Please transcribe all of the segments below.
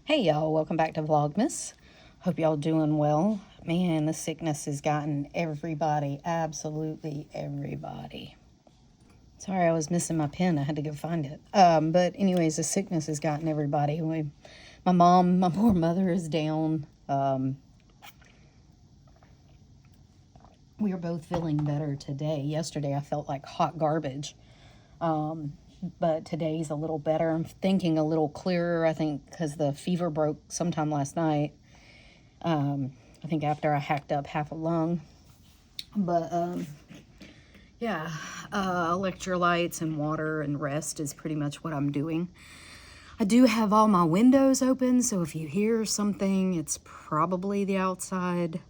Hey y'all, welcome back to Vlogmas. Hope y'all doing well. Man, the sickness has gotten everybody, absolutely everybody. Sorry, I was missing my pen. I had to go find it. But anyways, the sickness has gotten everybody. My mom, my poor mother is down. We are both feeling better today. Yesterday I felt like hot garbage. But today's a little better. I'm thinking a little clearer, I think, because the fever broke sometime last night. I think after I hacked up half a lung. But, yeah, electrolytes and water and rest is pretty much what I'm doing. I do have all my windows open, so if you hear something, it's probably the outside.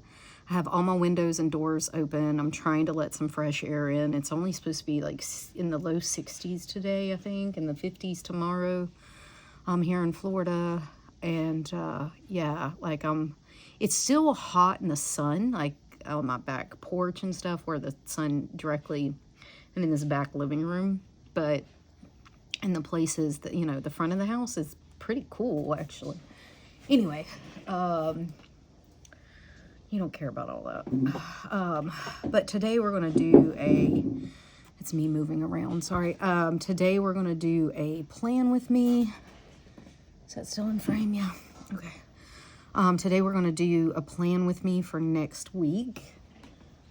I have all my windows and doors open. I'm trying to let some fresh air in. It's only supposed to be like in the low 60s today, I think, and the 50s tomorrow. I'm here in Florida, and yeah, like it's still hot in the sun, like on my back porch and stuff, where the sun directly, and in this back living room, but in the places that, you know, the front of the house is pretty cool, actually. Anyway, you don't care about all that. But today we're going to do it's me moving around, sorry. Today we're going to do a plan with me. Is that still in frame? Yeah. Okay. Today we're going to do a plan with me for next week.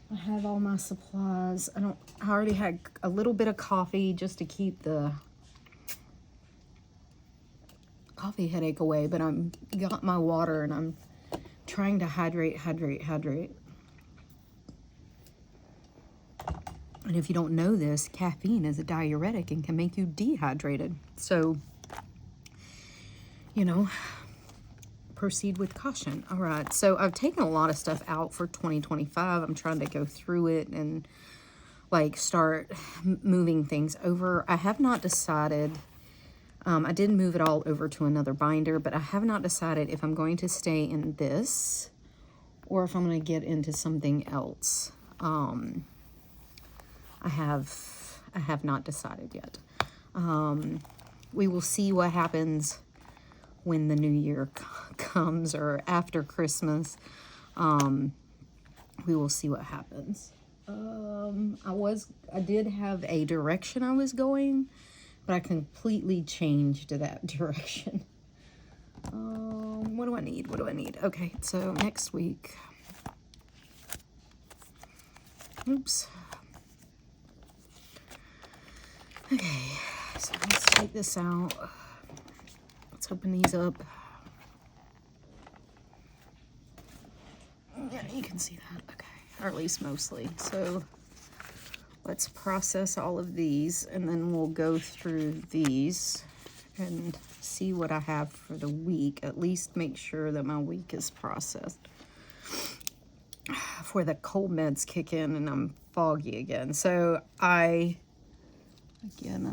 I have all my supplies. I already had a little bit of coffee just to keep the coffee headache away, but I'm got my water and I'm trying to hydrate. And if you don't know this, caffeine is a diuretic and can make you dehydrated. So, you know, proceed with caution. All right, so I've taken a lot of stuff out for 2025. I'm trying to go through it and like start moving things over. I have not decided. I did move it all over to another binder, but I have not decided if I'm going to stay in this or if I'm going to get into something else. I have not decided yet. We will see what happens when the new year comes or after Christmas. We will see what happens. I did have a direction I was going, but I completely changed that direction. What do I need? Okay, so next week. Oops. Okay, so let's take this out. Let's open these up. Yeah, you can see that. Okay, or at least mostly. So let's process all of these, and then we'll go through these and see what I have for the week. At least make sure that my week is processed before the cold meds kick in and I'm foggy again. So I'm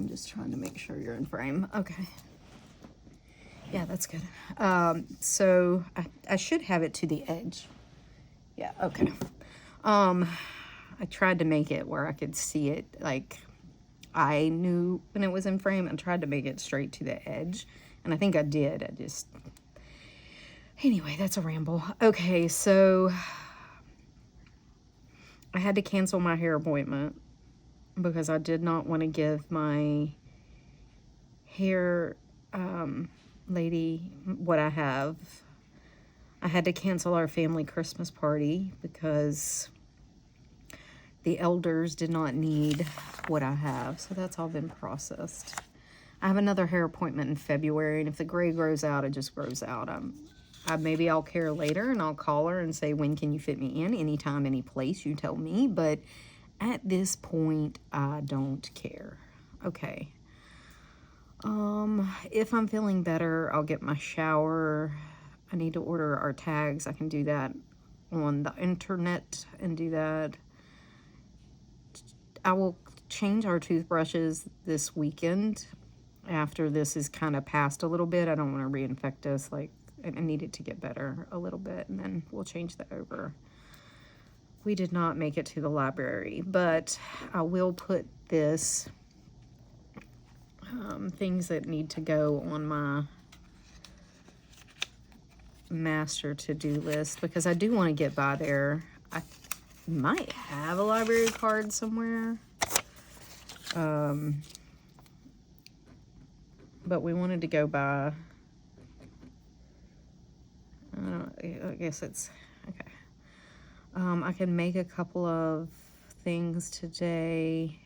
just trying to make sure you're in frame. Okay. Yeah, that's good. So I should have it to the edge. Yeah, okay. I tried to make it where I could see it, like I knew when it was in frame. I tried to make it straight to the edge, and I think I did. Anyway, that's a ramble. Okay, so I had to cancel my hair appointment because I did not want to give my hair lady what I have. I had to cancel our family Christmas party because the elders did not need what I have. So that's all been processed. I have another hair appointment in February, and if the gray grows out, it just grows out. Maybe I'll care later, and I'll call her and say, when can you fit me in? Anytime, any place, you tell me. But at this point, I don't care. Okay. If I'm feeling better, I'll get my shower. I need to order our tags. I can do that on the internet and do that. I will change our toothbrushes this weekend after this is kind of passed a little bit. I don't want to reinfect us. Like, I need it to get better a little bit, and then we'll change that over. We did not make it to the library, but I will put this things that need to go on my master to-do list because I do want to get by there. I might have a library card somewhere. But we wanted to go by, I guess it's, okay. I can make a couple of things today.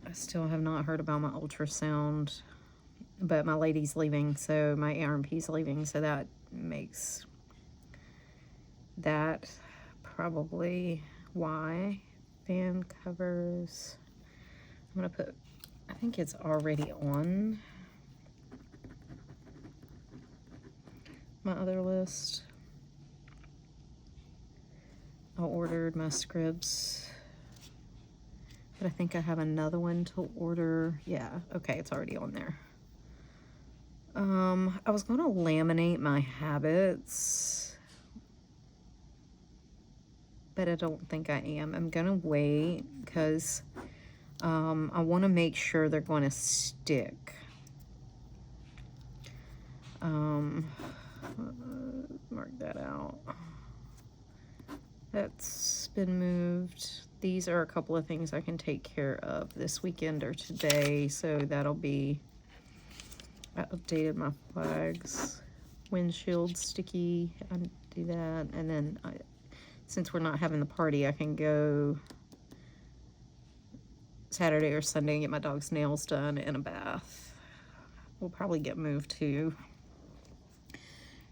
I still have not heard about my ultrasound, but my lady's leaving, so my ARMP's leaving, so that makes that probably why. Fan covers, I'm gonna put, I think it's already on my other list. I ordered my scripts, but I think I have another one to order. Yeah, okay, it's already on there. I was gonna laminate my habits, but I don't think I am. I'm gonna wait because I want to make sure they're going to stick. Mark that out. That's been moved. These are a couple of things I can take care of this weekend or today, so that'll be, I updated my flags. Windshield sticky, I do that, and then since we're not having the party, I can go Saturday or Sunday and get my dog's nails done and a bath. We'll probably get moved to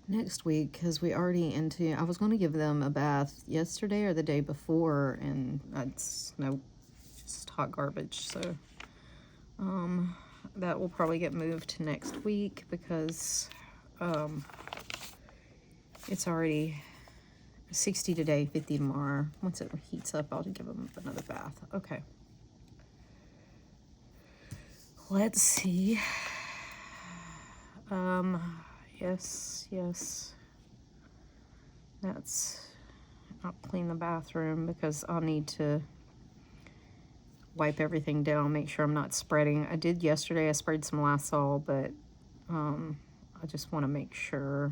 next week because we already into, I was going to give them a bath yesterday or the day before, and it's just hot garbage, so that will probably get moved to next week because it's already 60 today, 50 tomorrow. Once it heats up, I'll give them another bath. Okay. Let's see. Yes. I'll clean the bathroom because I'll need to wipe everything down, make sure I'm not spreading. I did yesterday, I sprayed some Lysol, but I just want to make sure.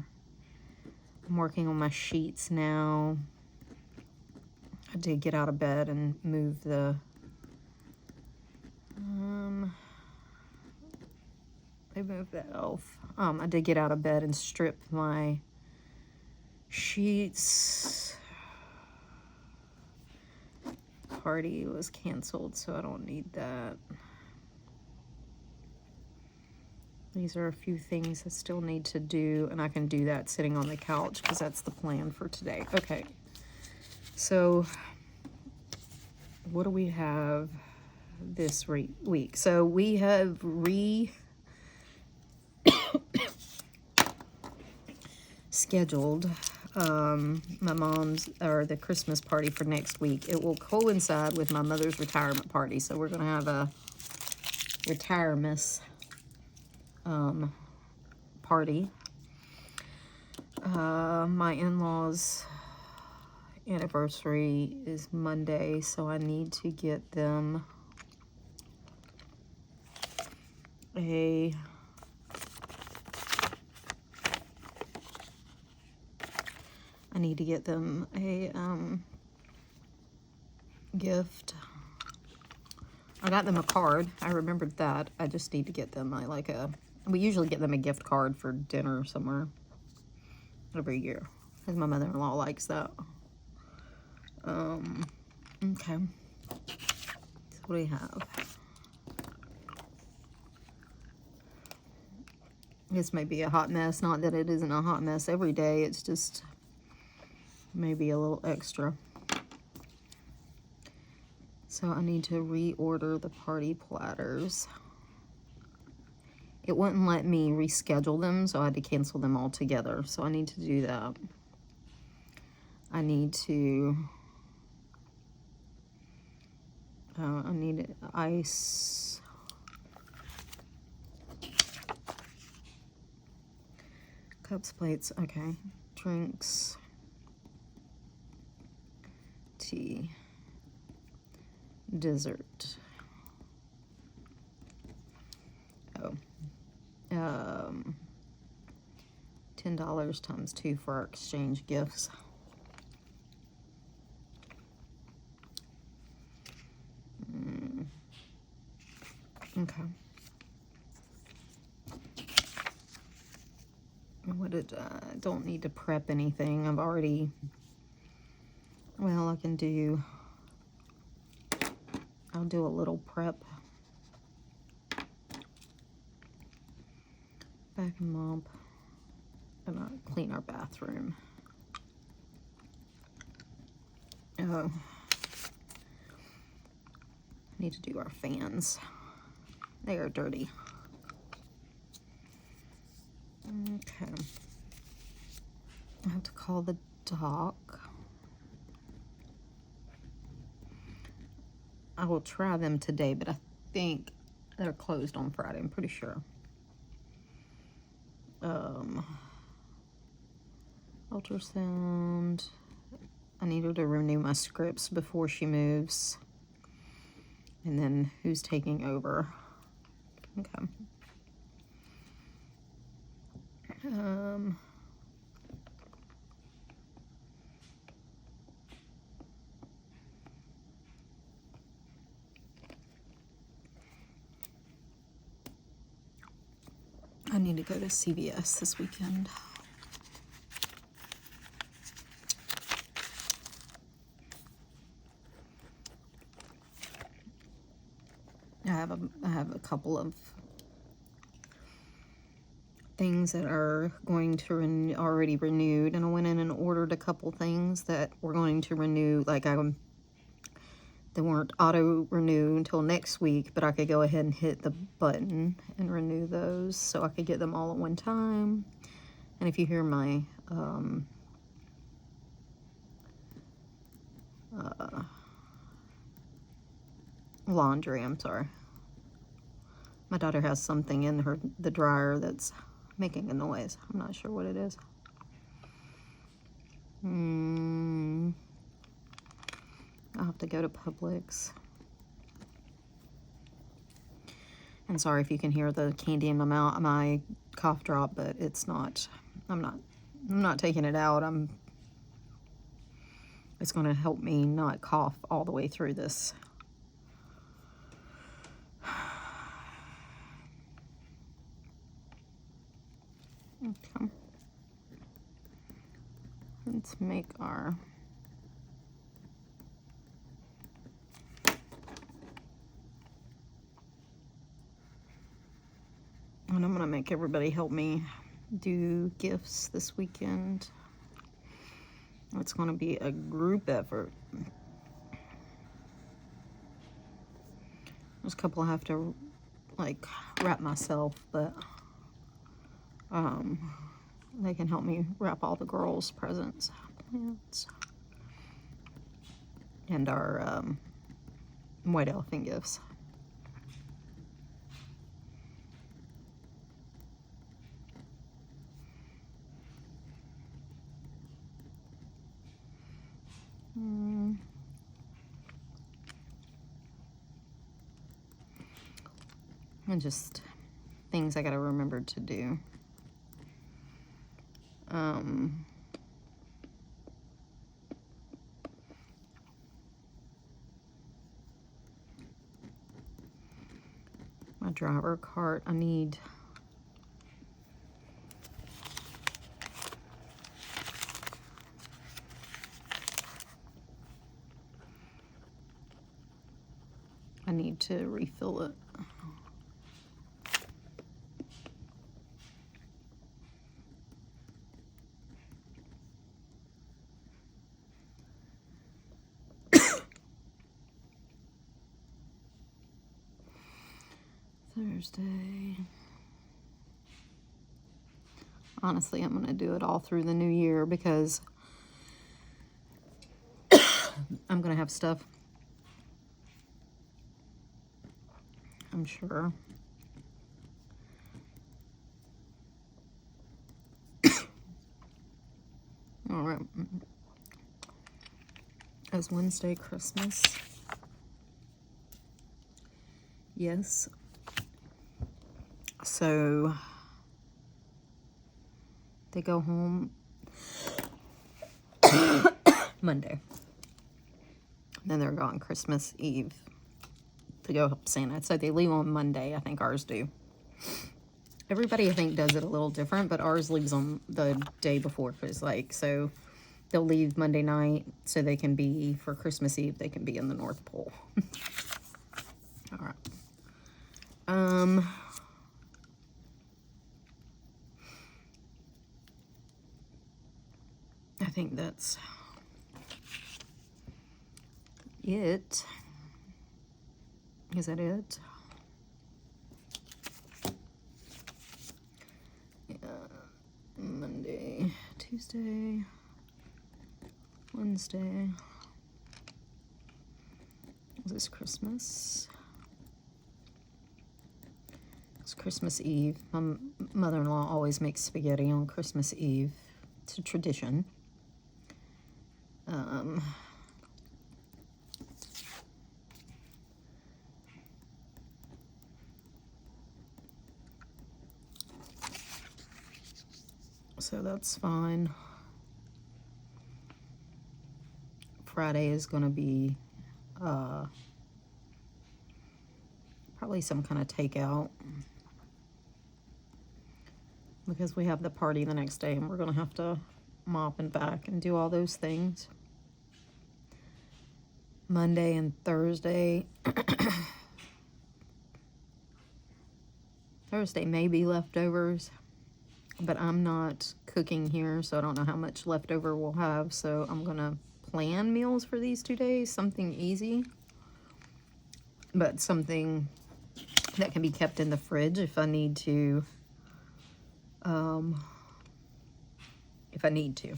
I'm working on my sheets now. I did get out of bed and move the they moved the elf. I did get out of bed and strip my sheets. Party was canceled, so I don't need that. These are a few things I still need to do, and I can do that sitting on the couch because that's the plan for today. Okay, so what do we have this week? So we have scheduled my mom's, or the Christmas party for next week. It will coincide with my mother's retirement party, so we're going to have a retirement party. My in-laws' anniversary is Monday, so I need to get them a gift. I got them a card. I remembered that. I just need to get them we usually get them a gift card for dinner somewhere every year because my mother-in-law likes that. Okay. So what do we have? This may be a hot mess. Not that it isn't a hot mess every day. It's just maybe a little extra. So I need to reorder the party platters. It wouldn't let me reschedule them, so I had to cancel them all together. So I need to do that. I need ice. Cups, plates, okay. Drinks. Tea. Dessert. $10 times 2 for our exchange gifts. Okay. What did I don't need to prep anything. I've already, well, I'll do a little prep. Vacuum mop. And I'll clean our bathroom. Oh. I need to do our fans. They are dirty. Okay. I have to call the dock. I will try them today, but I think they're closed on Friday, I'm pretty sure. Ultrasound. I need her to renew my scripts before she moves. And then who's taking over? Okay. I need to go to CVS this weekend. I have a couple of things that are going to already renewed, and I went in and ordered a couple things that were going to renew. Like they weren't auto renew until next week, but I could go ahead and hit the button and renew those, so I could get them all at one time. And if you hear my laundry, I'm sorry. My daughter has something in the dryer that's making a noise. I'm not sure what it is. I'll have to go to Publix. And sorry if you can hear the candy in my mouth, my cough drop, but it's not. I'm not taking it out. It's going to help me not cough all the way through this. Okay. Let's make our and I'm gonna make everybody help me do gifts this weekend. It's gonna be a group effort. There's a couple I have to like wrap myself, but they can help me wrap all the girls' presents, plants, and our white elephant gifts. And just things I gotta remember to do. My driver cart, I need to refill it. Thursday. Honestly, I'm going to do it all through the new year because I'm going to have stuff, I'm sure. All right. Is Wednesday Christmas? Yes. So They go home Monday. Then they're gone Christmas Eve to go help Santa. So they leave on Monday. I think ours do. Everybody, I think, does it a little different, but ours leaves on the day before. Because, like, so they'll leave Monday night so they can be, for Christmas Eve, they can be in the North Pole. All right. I think that's it. Is that it? Yeah. Monday, Tuesday, Wednesday. Is this Christmas? It's Christmas Eve. My mother-in-law always makes spaghetti on Christmas Eve. It's a tradition. So that's fine. Friday is going to be probably some kind of takeout, because we have the party the next day and we're going to have to mop and vac and do all those things. Monday and Thursday. Thursday may be leftovers, but I'm not cooking here, so I don't know how much leftover we'll have. So I'm going to plan meals for these 2 days, something easy, but something that can be kept in the fridge if I need to. If I need to.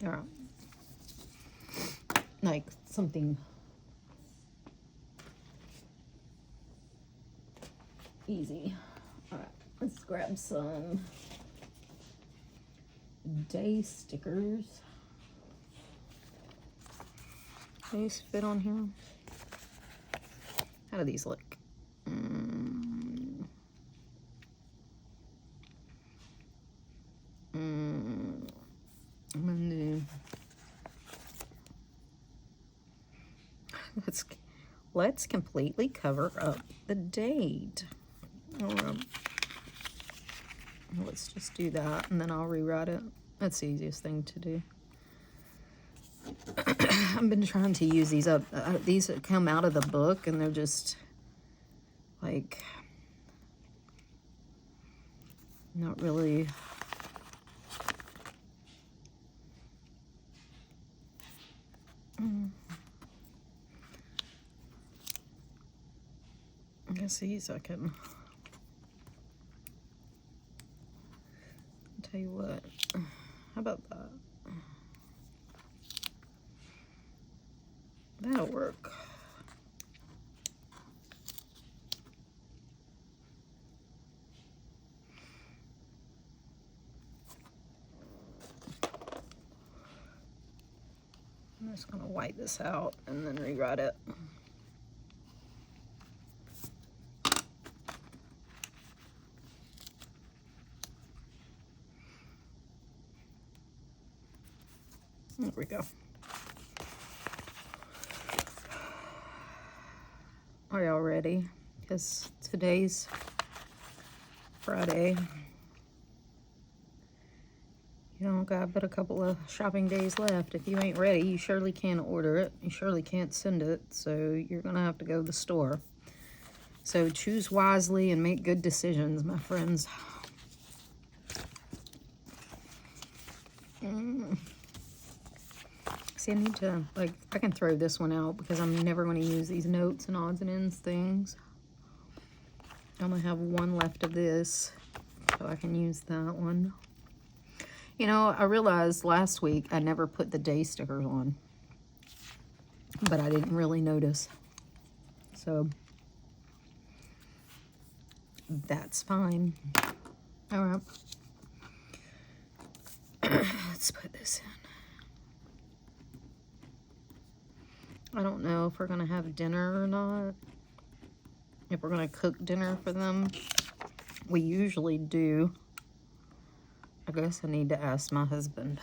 All right. Like something easy. All right, let's grab some day stickers. These fit on here. How do these look? I'm gonna do. Let's completely cover up the date. Let's just do that, and then I'll rewrite it. That's the easiest thing to do. I've been trying to use these up. These come out of the book, and they're just like not really. I guess these I can. I'll tell you what. How about that? That'll work. I'm just gonna white this out and then rewrite it. There we go. Are y'all ready? Because today's Friday. You don't got but a couple of shopping days left. If you ain't ready, you surely can't order it. You surely can't send it. So you're going to have to go to the store. So choose wisely and make good decisions, my friends. See, I need to, like, I can throw this one out because I'm never going to use these notes and odds and ends things. I'm going to have one left of this, so I can use that one. You know, I realized last week I never put the day stickers on, but I didn't really notice. So, that's fine. All right. Let's put this in. I don't know if we're going to have dinner or not. If we're going to cook dinner for them. We usually do. I guess I need to ask my husband.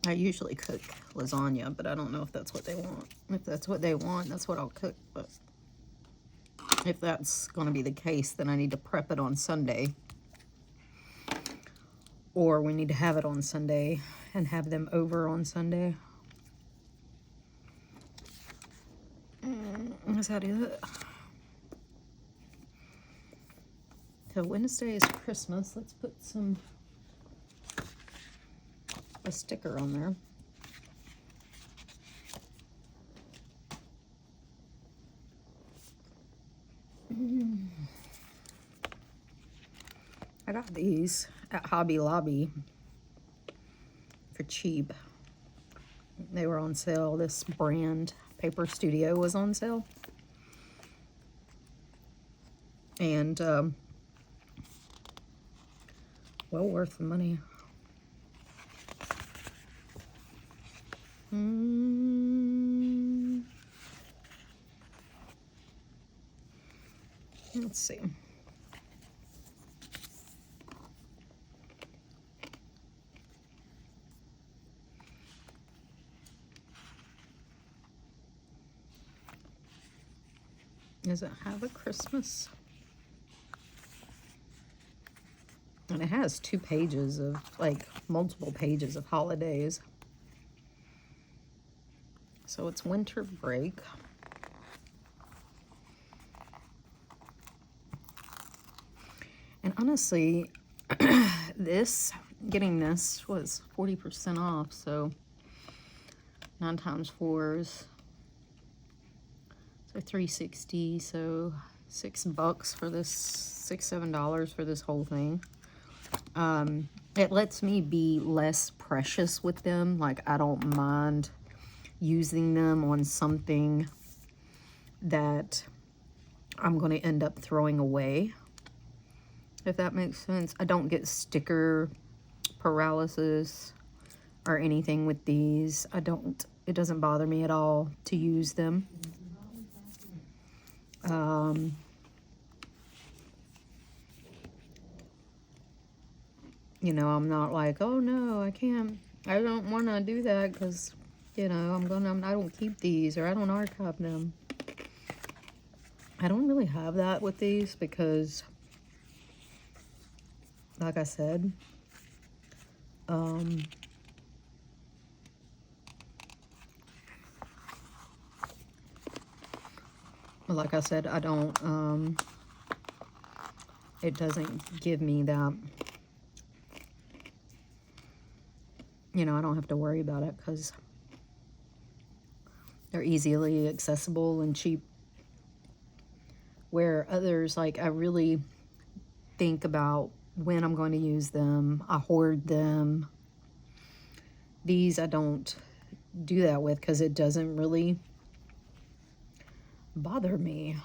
I usually cook lasagna, but I don't know if that's what they want. If that's what they want, that's what I'll cook. But if that's going to be the case, then I need to prep it on Sunday. Or we need to have it on Sunday and have them over on Sunday. Is that it? So Wednesday is Christmas. Let's put a sticker on there. I got these at Hobby Lobby for cheap. They were on sale. This brand, Paper Studio, was on sale. And, well worth the money. Let's see. Does it have a Christmas? And it has 2 pages of, like, multiple pages of holidays. So it's winter break. And honestly, getting this was 40% off, so 9 times 4 is, so $3.60, so $6 for this, $6-7 for this whole thing. It lets me be less precious with them. Like, I don't mind using them on something that I'm going to end up throwing away, if that makes sense. I don't get sticker paralysis or anything with these. It doesn't bother me at all to use them. You know, I'm not like, oh no, I don't want to do that because, you know, I don't keep these, or I don't archive them. I don't really have that with these because, like I said, I don't, it doesn't give me that, you know, I don't have to worry about it because they're easily accessible and cheap. Where others, like, I really think about when I'm going to use them. I hoard them. These I don't do that with because it doesn't really bother me.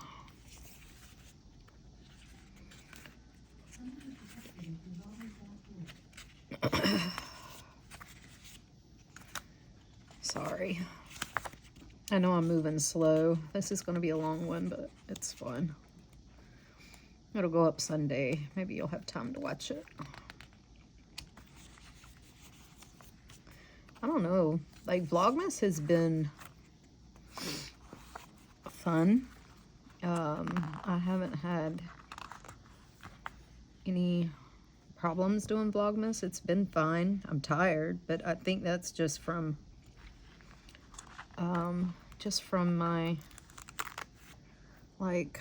Sorry. I know I'm moving slow. This is going to be a long one, but it's fun. It'll go up Sunday. Maybe you'll have time to watch it. I don't know. Like, Vlogmas has been fun. I haven't had any problems doing Vlogmas. It's been fine. I'm tired, but I think that's just from my, like,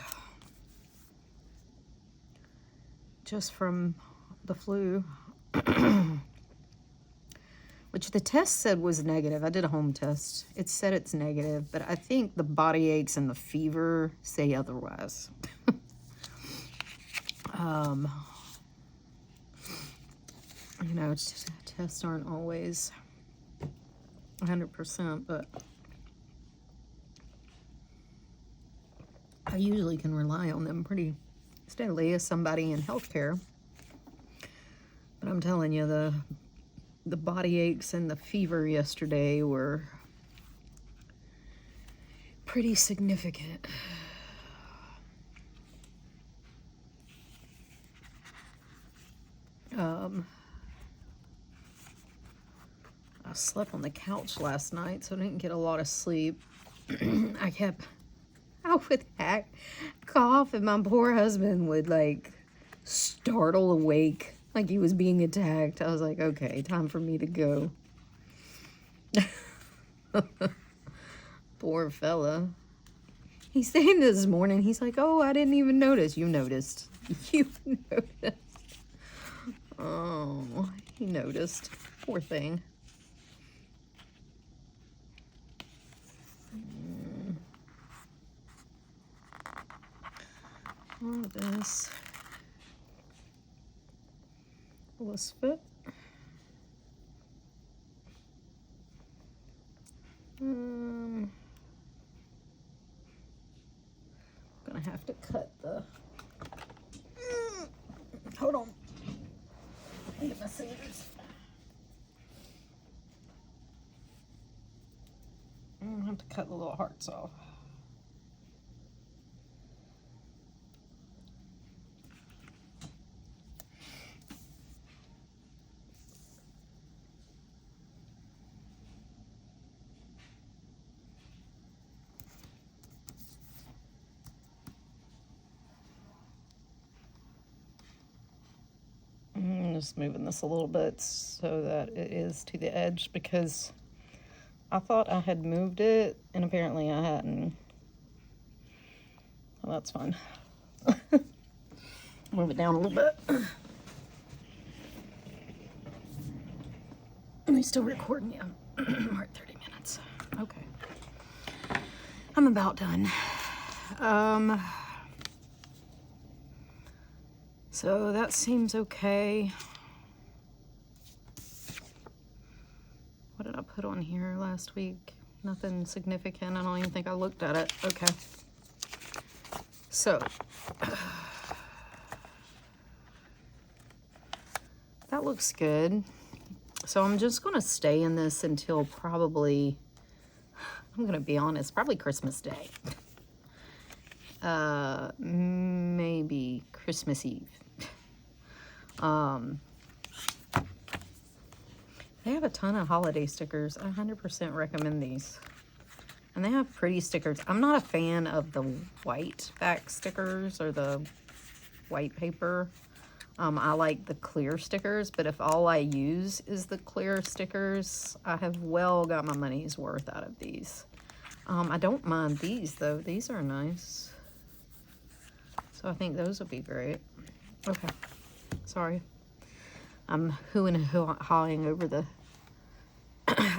just from the flu, which the test said was negative. I did a home test. It said it's negative, but I think the body aches and the fever say otherwise. You know, tests aren't always 100%, but I usually can rely on them pretty steadily as somebody in healthcare. But I'm telling you, the the body aches and the fever yesterday were pretty significant. I slept on the couch last night, so I didn't get a lot of sleep. I would cough, and my poor husband would like startle awake like he was being attacked. I was like, okay, time for me to go. Poor fella. He's saying this morning, he's like, oh, I didn't even notice. You noticed. You noticed. Oh, he noticed. Poor thing. All this. Elizabeth. I'm gonna have to cut the. Hold on. Get my scissors. I'm gonna have to cut the little hearts off. Just moving this a little bit so that it is to the edge, because I thought I had moved it and apparently I hadn't. Well, that's fine. Move it down a little bit. Are we still recording? Yeah. We're at 30 minutes. Okay. I'm about done. So that seems okay. What did I put on here last week? Nothing significant. I don't even think I looked at it. Okay. So that looks good. So I'm just going to stay in this until probably, I'm going to be honest, probably Christmas Day. Maybe Christmas Eve. They have a ton of holiday stickers. I 100% recommend these. And they have pretty stickers. I'm not a fan of the white back stickers or the white paper. I like the clear stickers, but if all I use is the clear stickers, I have well got my money's worth out of these. I don't mind these, though. These are nice. So I think those would be great. Okay. Sorry. I'm hooing and hawing over the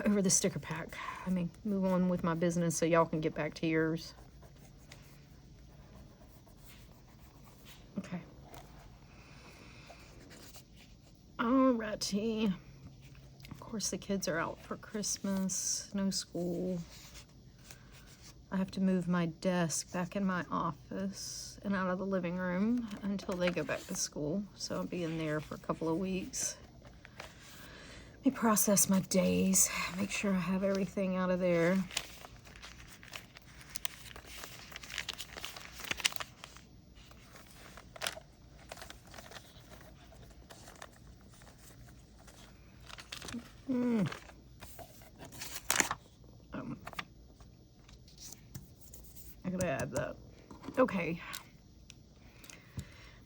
over the sticker pack. Let me move on with my business so y'all can get back to yours. Okay. Alrighty. Of course, the kids are out for Christmas. No school. I have to move my desk back in my office and out of the living room until they go back to school. So I'll be in there for a couple of weeks. Let me process my days, make sure I have everything out of there. I gotta add that. Okay.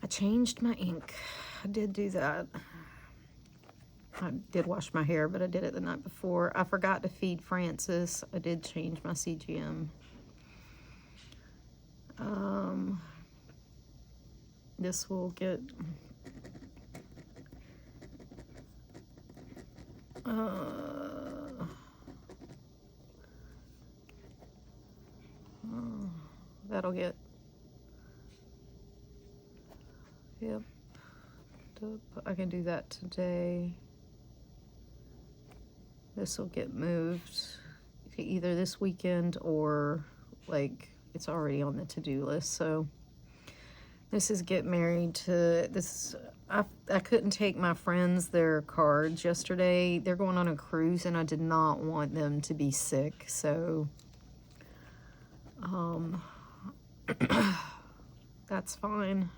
I changed my ink. I did do that. I did wash my hair, but I did it the night before. I forgot to feed Francis. I did change my CGM. This will get... that'll get... Yep. I can do that today. This will get moved either this weekend or like it's already on the to-do list. So this is get married to this. I couldn't take my friends their cards yesterday. They're going on a cruise, and I did not want them to be sick, so that's fine.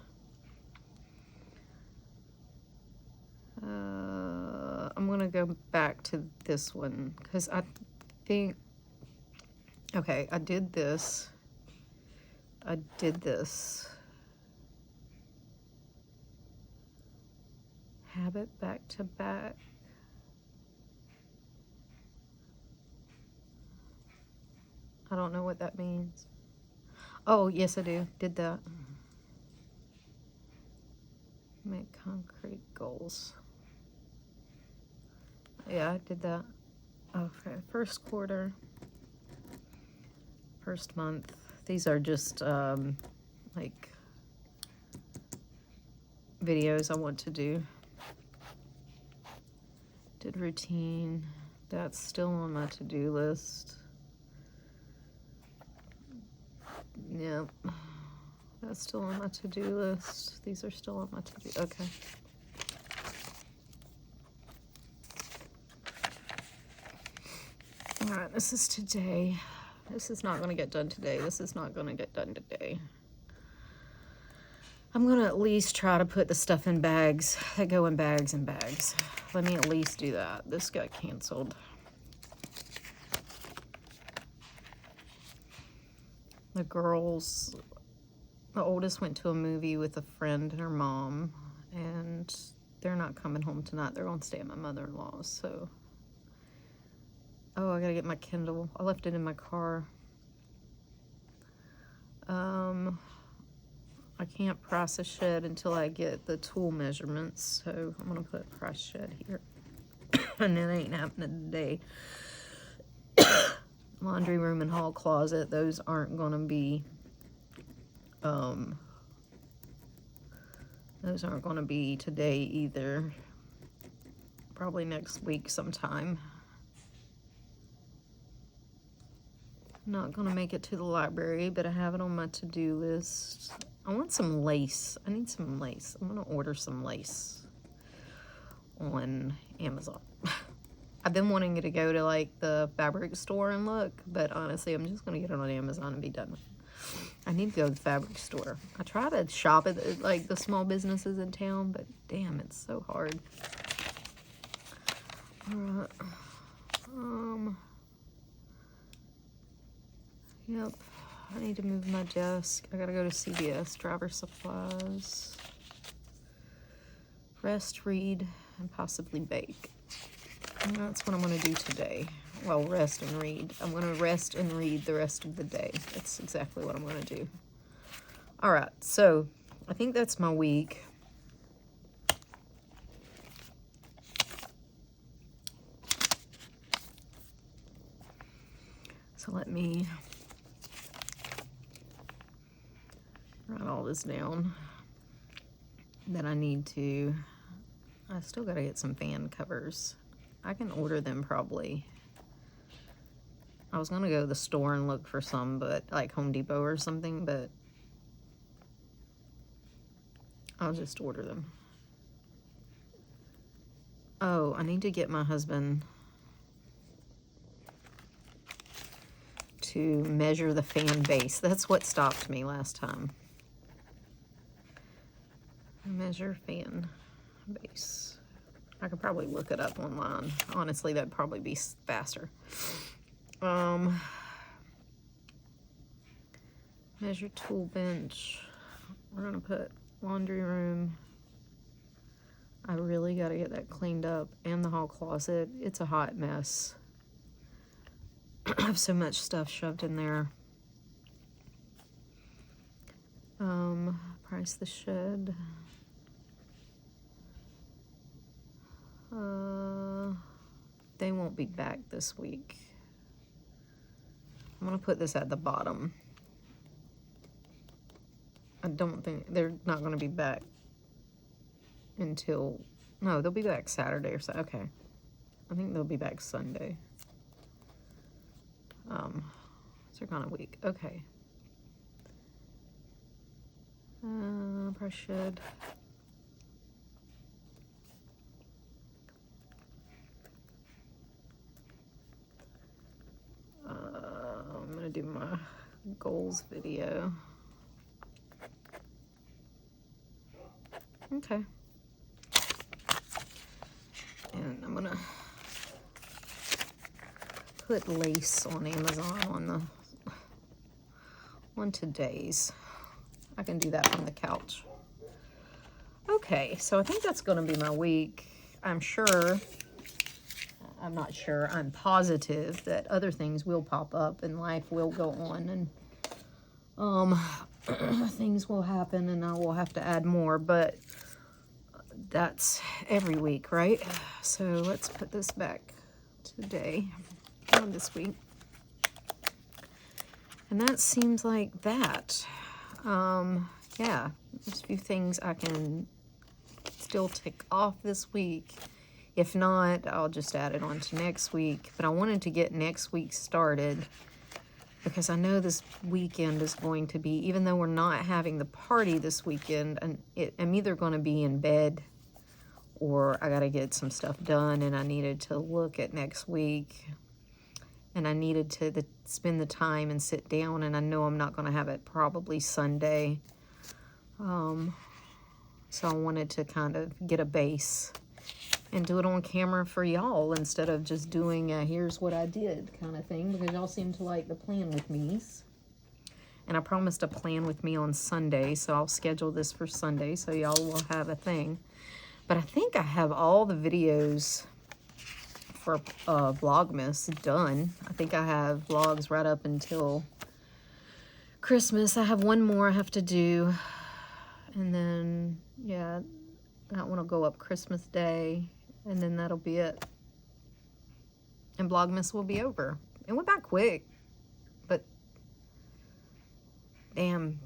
I'm gonna go back to this one because I think, okay, I did this. Habit back to back. I don't know what that means. Oh, yes, I do. Did that. Make concrete goals. Yeah, I did that. Okay, first quarter, first month. These are just like videos I want to do. Did routine. That's still on my to-do list. Yep. That's still on my to-do list. These are still on my to-do. Okay. All right, this is today. This is not going to get done today. This is not going to get done today. I'm going to at least try to put the stuff in bags that go in bags and bags. Let me at least do that. This got canceled. The girls, the oldest went to a movie with a friend and her mom, and they're not coming home tonight. They're going to stay at my mother-in-law's, so. Oh, I gotta get my Kindle. I left it in my car. I can't price a shed until I get the tool measurements, so I'm gonna put price shed here. And it ain't happening today. Laundry room and hall closet, those aren't gonna be, those aren't gonna be today either. Probably next week sometime. Not gonna make it to the library, but I have it on my to-do list. I want some lace. I need some lace. I'm gonna order some lace on Amazon. I've been wanting to go to like the fabric store and look, but honestly, I'm just gonna get it on Amazon and be done with it. I need to go to the fabric store. I try to shop at like the small businesses in town, but damn, it's so hard. All right. Yep, I need to move my desk. I gotta go to CVS, driver supplies, rest, read, and possibly bake. And that's what I'm gonna do today. Well, rest and read. I'm gonna rest and read the rest of the day. That's exactly what I'm gonna do. All right, so I think that's my week. So let me write all this down that I need to. I still gotta get some fan covers. I can order them probably. I was gonna go to the store and look for some, but like Home Depot or something, but I'll just order them. Oh, I need to get my husband to measure the fan base. That's what stopped me last time. Measure fan base. I could probably look it up online. Honestly, that'd probably be faster. Measure tool bench. We're gonna put laundry room. I really gotta get that cleaned up, and the hall closet. It's a hot mess. I have so much stuff shoved in there. Price the shed. They won't be back this week. I'm gonna put this at the bottom. I don't think they're not gonna be back until, no, they'll be back Saturday or so. Okay, I think they'll be back Sunday. So they're gone a week. Okay. Price shed. do my goals video. Okay. And I'm gonna put lace on Amazon on today's. I can do that from the couch. Okay, so I think that's gonna be my week. I'm not sure, I'm positive that other things will pop up and life will go on, and things will happen and I will have to add more, but that's every week, right? So let's put this back today, on this week. And that seems like that. Yeah, there's a few things I can still tick off this week. If not, I'll just add it on to next week. But I wanted to get next week started because I know this weekend is going to be, even though we're not having the party this weekend, and I'm either going to be in bed or I got to get some stuff done, and I needed to look at next week, and I needed to spend the time and sit down, and I know I'm not going to have it probably Sunday. So I wanted to kind of get a base and do it on camera for y'all instead of just doing a here's what I did kind of thing, because y'all seem to like the plan with me's. And I promised a plan with me on Sunday, so I'll schedule this for Sunday so y'all will have a thing. But I think I have all the videos for Vlogmas done. I think I have vlogs right up until Christmas. I have one more I have to do. And then, yeah, I want to go up Christmas Day. And then that'll be it. And Vlogmas will be over. It went by quick. But, damn,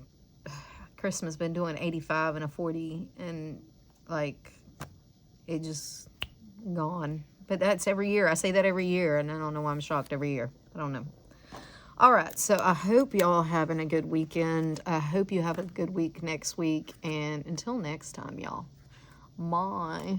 Christmas been doing 85 and a 40. And, like, it just gone. But that's every year. I say that every year. And I don't know why I'm shocked every year. I don't know. All right. So I hope y'all having a good weekend. I hope you have a good week next week. And until next time, y'all. Bye.